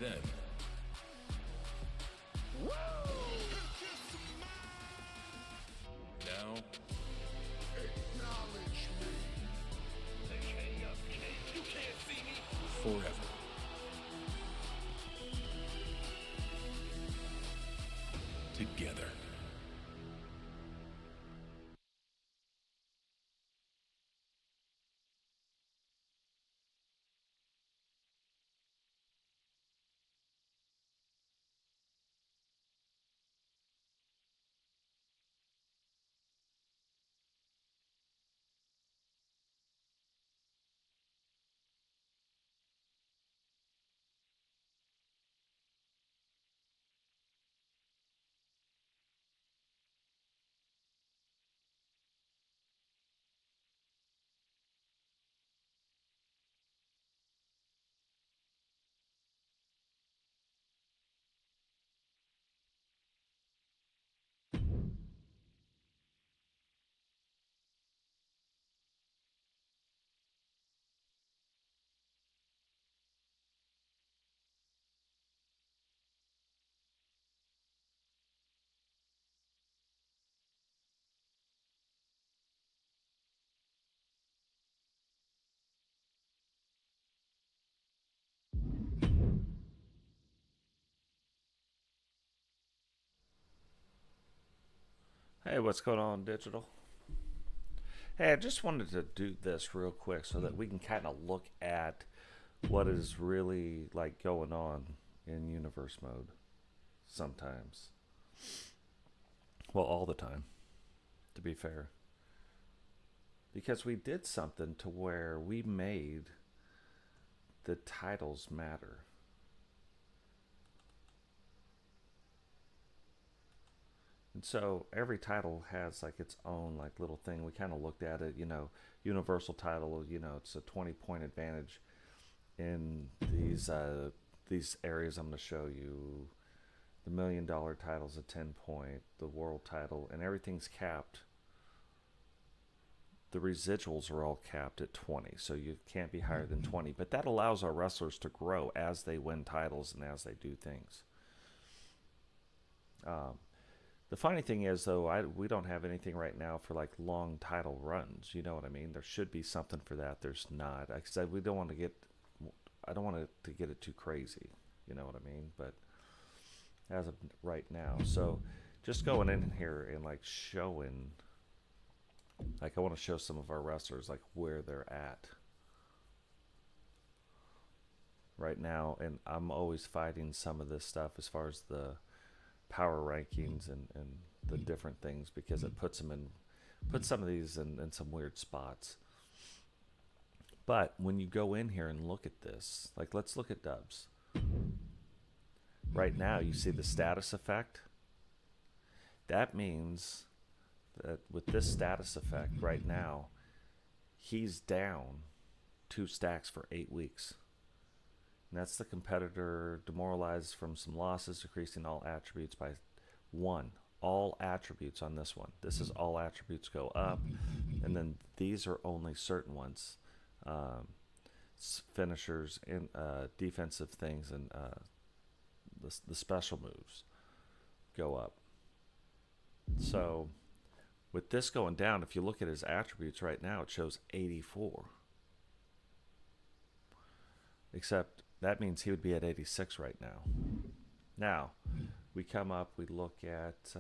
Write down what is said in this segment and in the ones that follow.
then. Now, acknowledge me. The king of kings. You can't see me. Forever. Together. Hey, what's going on, Digital? Hey, I just wanted to do this real quick so that we can kind of look at what is really like going on in universe mode sometimes. Well, all the time, to be fair. Because we did something to where we made the titles matter. And so every title has like its own like little thing. We kind of looked at it, universal title, it's a 20-point advantage in these areas I'm going to show you. The $1 million title's a 10-point, the world title, and everything's capped. The residuals are all capped at 20, so you can't be higher than 20. But that allows our wrestlers to grow as they win titles and as they do things. The funny thing is, though, we don't have anything right now for like long title runs. You know what I mean? There should be something for that. There's not. Like I said, I don't want it to get it too crazy. You know what I mean? But as of right now, so just going in here and like showing, like I want to show some of our wrestlers like where they're at right now, and I'm always fighting some of this stuff as far as the power rankings and the different things, because it puts some of these in some weird spots. But when you go in here and look at this, like let's look at Dubs. Right now you see the status effect. That means that with this status effect right now, he's down 2 stacks for 8 weeks. And that's the competitor demoralized from some losses, decreasing all attributes by 1. All attributes on this one. This is all attributes go up. And then these are only certain ones. Finishers, and defensive things, and the special moves go up. So with this going down, if you look at his attributes right now, it shows 84. Except that means he would be at 86 right now. Now, we come up, we look at,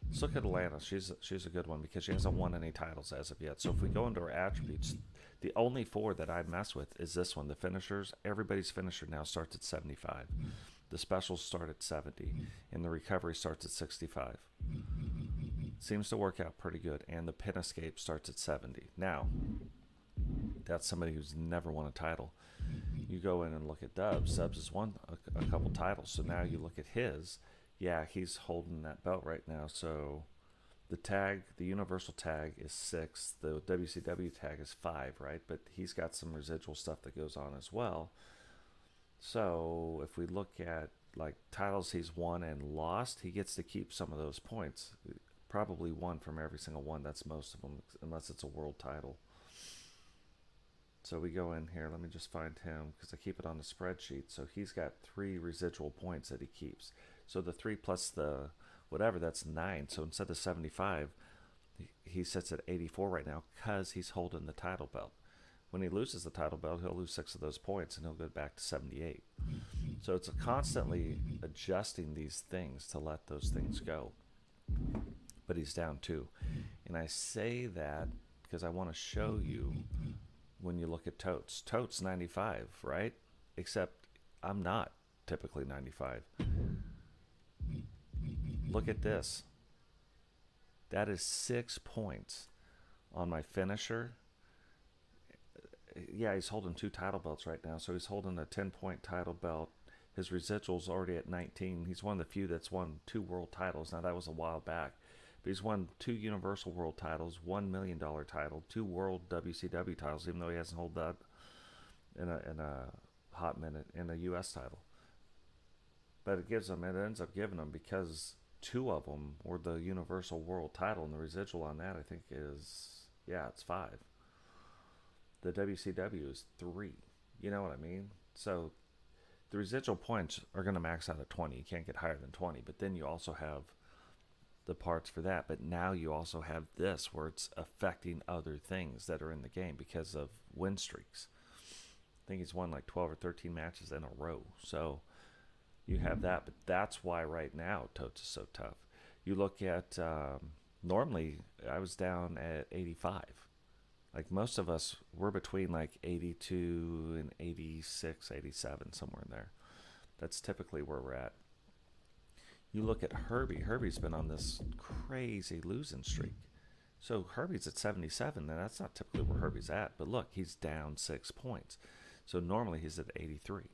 let's look at Atlanta. She's a good one because she hasn't won any titles as of yet. So if we go into her attributes, the only 4 that I mess with is this one, the finishers. Everybody's finisher now starts at 75. The specials start at 70, and the recovery starts at 65. Seems to work out pretty good, and the pin escape starts at 70. Now, that's somebody who's never won a title. You go in and look at Dubs. Dubs has won a couple titles, so now you look at his. Yeah, he's holding that belt right now. So the tag, the universal tag is 6. The WCW tag is 5, right? But he's got some residual stuff that goes on as well. So if we look at like titles he's won and lost, he gets to keep some of those points. Probably 1 from every single one. That's most of them, unless it's a world title. So we go in here. Let me just find him because I keep it on the spreadsheet. So he's got 3 residual points that he keeps. So the 3 plus the whatever, that's 9. So instead of 75, he sits at 84 right now because he's holding the title belt. When he loses the title belt, he'll lose 6 of those points and he'll go back to 78. So it's constantly adjusting these things to let those things go. But he's down 2. And I say that because I want to show you when you look at Totes. Totes 95, right? Except I'm not typically 95. Look at this. That is 6 points on my finisher. Yeah, he's holding 2 title belts right now. So he's holding a 10-point title belt. His residual's already at 19. He's one of the few that's won 2 world titles. Now, that was a while back. But he's won 2 Universal World titles, $1 million title, 2 World WCW titles, even though he hasn't held that in a hot minute, in a U.S. title. But it ends up giving him, because 2 of them were the Universal World title, and the residual on that, I think, is, it's 5. The WCW is 3. You know what I mean? So the residual points are going to max out at 20. You can't get higher than 20. But then you also have the parts for that. But now you also have this where it's affecting other things that are in the game because of win streaks. I think he's won like 12 or 13 matches in a row. So you have that. But that's why right now Totes is so tough. You look at, normally I was down at 85. Like most of us, we're between like 82 and 86, 87, somewhere in there. That's typically where we're at. You look at Herbie. Herbie's been on this crazy losing streak. So Herbie's at 77, and that's not typically where Herbie's at. But look, he's down 6 points. So normally he's at 83.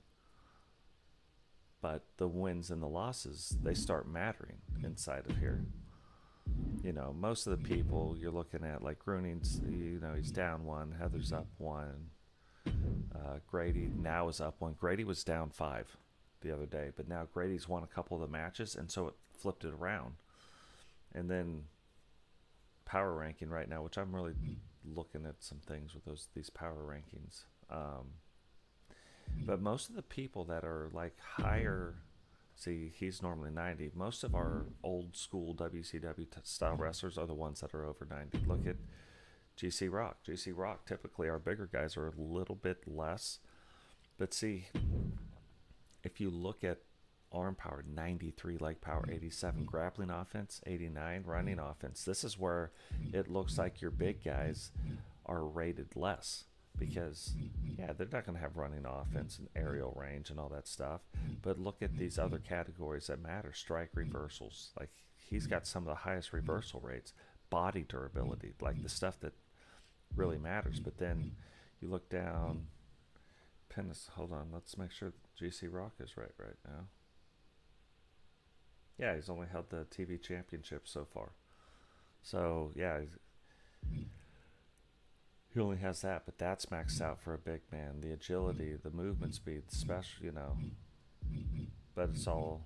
But the wins and the losses, they start mattering inside of here. You know, most of the people you're looking at, like Groening's, he's down 1. Heather's up 1. Grady now is up 1. Grady was down 5 the other day, but now Grady's won a couple of the matches, and so it flipped it around. And then power ranking right now, which I'm really looking at some things with these power rankings. But most of the people that are like higher, see, he's normally 90. Most of our old school WCW style wrestlers are the ones that are over 90. Look at GC Rock. GC Rock, typically our bigger guys are a little bit less. But see, if you look at arm power, 93, leg power, 87, grappling offense, 89, running offense, this is where it looks like your big guys are rated less. Because, they're not going to have running offense and aerial range and all that stuff. But look at these other categories that matter. Strike reversals. Like, he's got some of the highest reversal rates. Body durability. Like, the stuff that really matters. But then you look down. Hold on. Let's make sure GC Rock is right now. Yeah, he's only held the TV championship so far. So, he only has that, but that's maxed out for a big man. The agility, the movement speed, the special, but it's all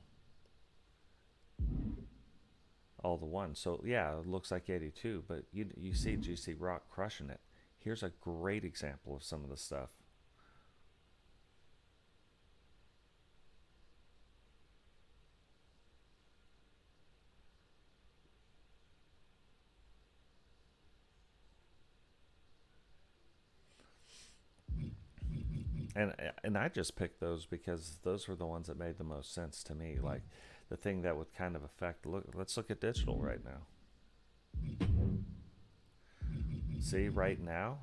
the one. So, it looks like 82, but you see GC Rock crushing it. Here's a great example of some of the stuff. And I just picked those because those were the ones that made the most sense to me. Like the thing that would kind of affect. Let's look at digital right now. See, right now,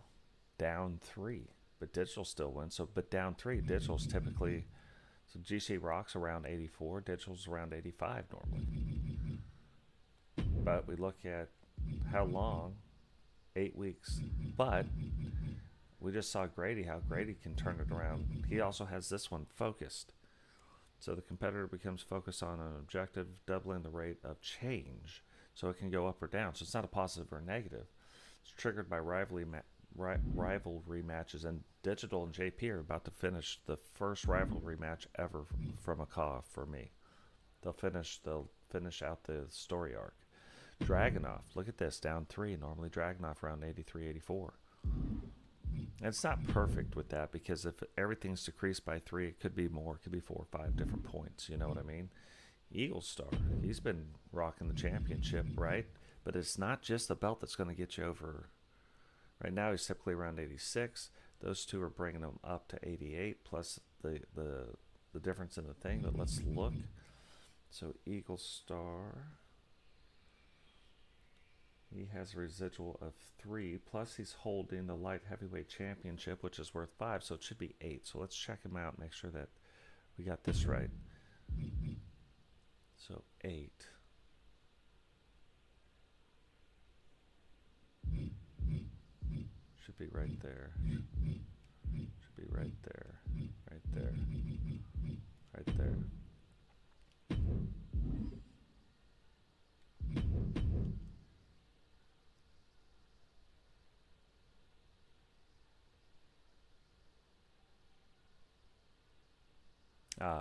down 3, but digital still wins. So, but down 3, digital's typically. So GC Rock's around 84, digital's around 85 normally. But we look at how long, 8 weeks, but. We just saw how Grady can turn it around. He also has this one focused. So the competitor becomes focused on an objective, doubling the rate of change. So it can go up or down. So it's not a positive or a negative. It's triggered by rivalry matches. And Digital and JP are about to finish the first rivalry match ever from a CAW for me. They'll finish out the story arc. Dragunov, look at this, down 3. Normally Dragunov around 83, 84. And it's not perfect with that because if everything's decreased by 3, it could be more. It could be 4 or 5 different points. You know what I mean? Eagle Star, he's been rocking the championship, right? But it's not just the belt that's going to get you over. Right now, he's typically around 86. Those two are bringing him up to 88, plus the difference in the thing. But let's look. So Eagle Star, he has a residual of 3, plus he's holding the light heavyweight championship, which is worth 5, so it should be 8. So let's check him out, make sure that we got this right. So 8. Should be right there. Should be right there. Right there. Right there.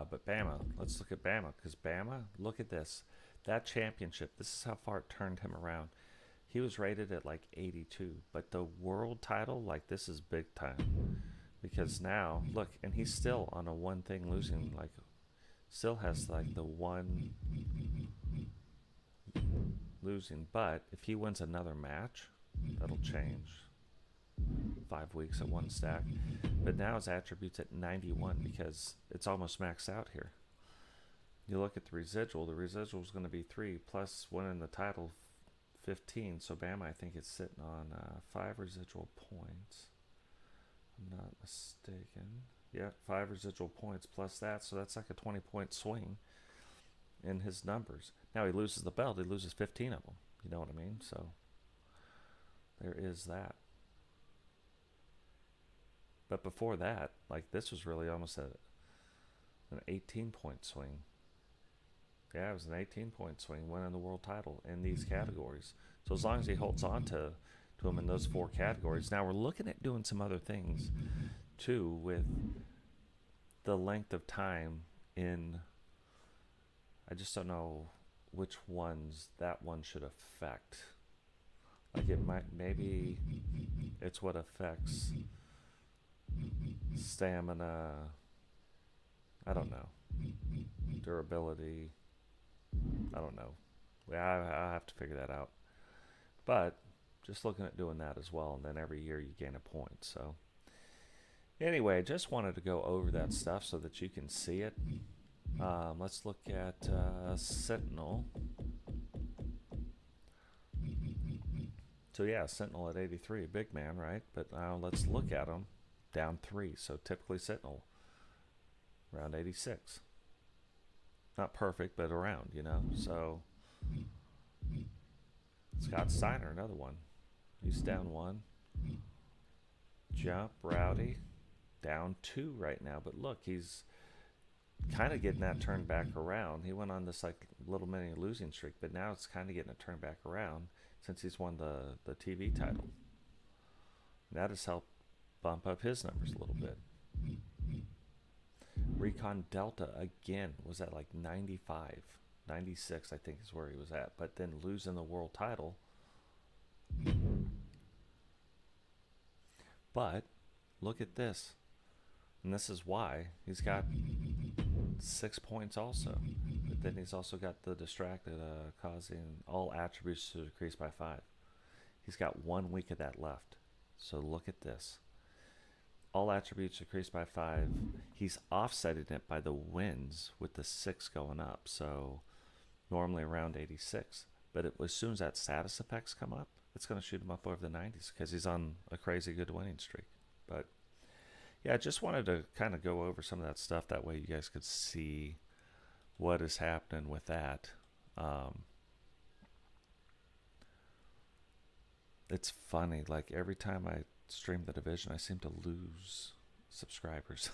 But Bama, let's look at Bama, because Bama, look at this. That championship, this is how far it turned him around. He was rated at like 82, but the world title, like, this is big time. Because now, look, and he's still on a one thing losing, like, still has like the one losing. But if he wins another match, that'll change. 5 weeks at 1 stack. But now his attributes at 91 because it's almost maxed out here. You look at the residual is going to be 3 plus winning the title 15. So Bama, I think it's sitting on 5 residual points. I'm not mistaken. Yeah, 5 residual points plus that. So that's like a 20-point swing in his numbers. Now he loses the belt. He loses 15 of them. You know what I mean? So there is that. But before that, like, this was really almost an 18-point swing. Yeah, it was an 18-point swing winning the world title in these categories. So as long as he holds on to him in those 4 categories. Now we're looking at doing some other things too with the length of time in. I just don't know which ones that one should affect. Like, it might, maybe it's what affects stamina, I don't know, durability, I don't know. I'll have to figure that out. But just looking at doing that as well, and then every year you gain a point. So anyway, just wanted to go over that stuff so that you can see it. Let's look at Sentinel. So yeah, Sentinel at 83, big man, right? But now let's look at him. Down 3, so typically Sentinel around 86. Not perfect, but around, you know. So Scott Steiner, another one. He's down 1. Jump Rowdy down 2 right now, but look, he's kind of getting that turned back around. He went on this like little mini losing streak, but now it's kind of getting it turned back around since he's won the TV title. That has helped bump up his numbers a little bit. Recon Delta again was at like 95, 96 I think is where he was at, but then losing the world title. But look at this, and this is why he's got 6 points also, but then he's also got the distracted, causing all attributes to decrease by 5. He's got 1 week of that left. So look at this. All attributes decreased by 5. He's offsetting it by the wins with the 6 going up. So normally around 86. But as soon as that status effects come up, it's going to shoot him up over the 90s because he's on a crazy good winning streak. But yeah, I just wanted to kind of go over some of that stuff. That way you guys could see what is happening with that. It's funny. Like, every time I stream the division, I seem to lose subscribers.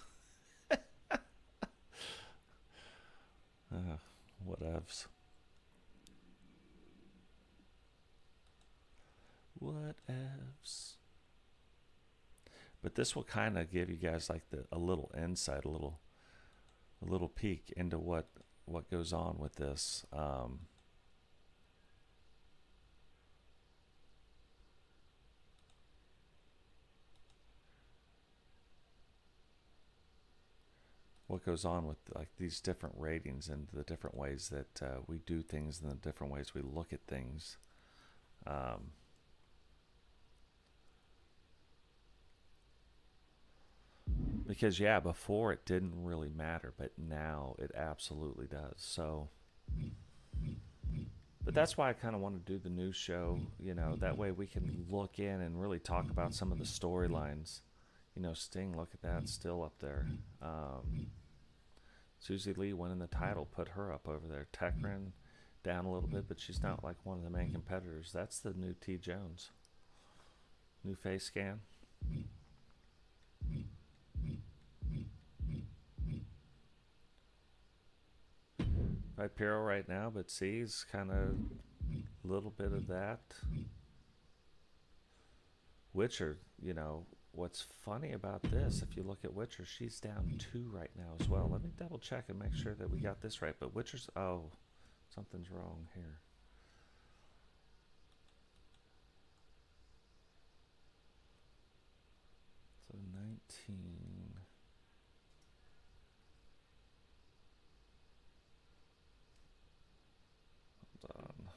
Whatevs. Whatevs. But this will kind of give you guys like a little insight, a little peek into what goes on with this. what goes on with like these different ratings and the different ways that we do things and the different ways we look at things. Because yeah, before it didn't really matter, but now it absolutely does. So, but that's why I kind of want to do the news show. You know, that way we can look in and really talk about some of the storylines. You know, Sting, look at that, still up there. Susie Lee winning the title, put her up over there. Tekrin down a little bit, but she's not like one of the main competitors. That's the new T. Jones. New face scan. Pyro right now, but see, he's kind of a little bit of that. Witcher, you know, what's funny about this, if you look at Witcher, she's down 2 right now as well. Let me double check and make sure that we got this right. But Witcher's, oh, something's wrong here. So 19. Hold on.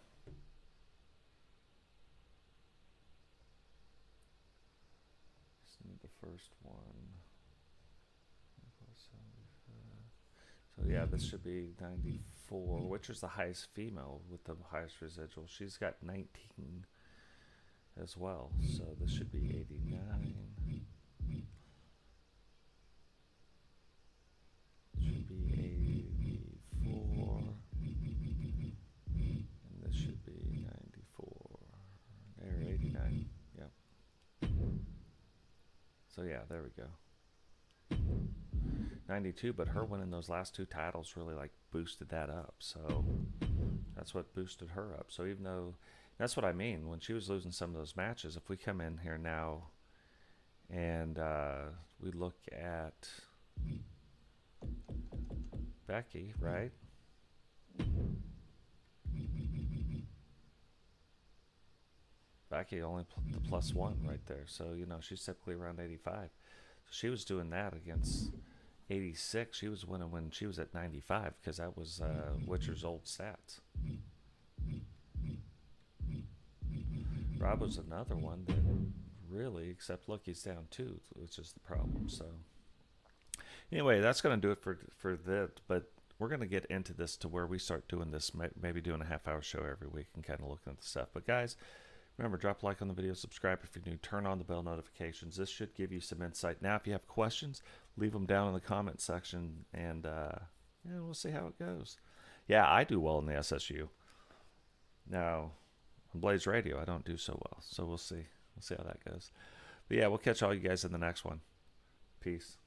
Just need the first one. So yeah, this should be 94, which is the highest female with the highest residual. She's got 19 as well, so this should be 89. Should be 84, and this should be 94, or 89, yep. So yeah, there we go. 92, but her winning those last 2 titles really like boosted that up, so that's what boosted her up. So even though, that's what I mean, when she was losing some of those matches, if we come in here now and we look at Becky, right? Becky only the +1 right there, so you know she's typically around 85. So she was doing that against 86. She was winning when she was at 95 because that was Witcher's old stats. Rob was another one that really, except look, he's down 2, which is the problem. So anyway, that's going to do it for that. But we're going to get into this to where we start doing this, maybe doing a half-hour show every week and kind of looking at the stuff. But guys, remember, drop a like on the video, subscribe if you're new, turn on the bell notifications. This should give you some insight. Now, if you have questions, leave them down in the comment section, and yeah, we'll see how it goes. Yeah, I do well in the SSU. Now, on Blaze Radio, I don't do so well, so we'll see. We'll see how that goes. But yeah, we'll catch all you guys in the next one. Peace.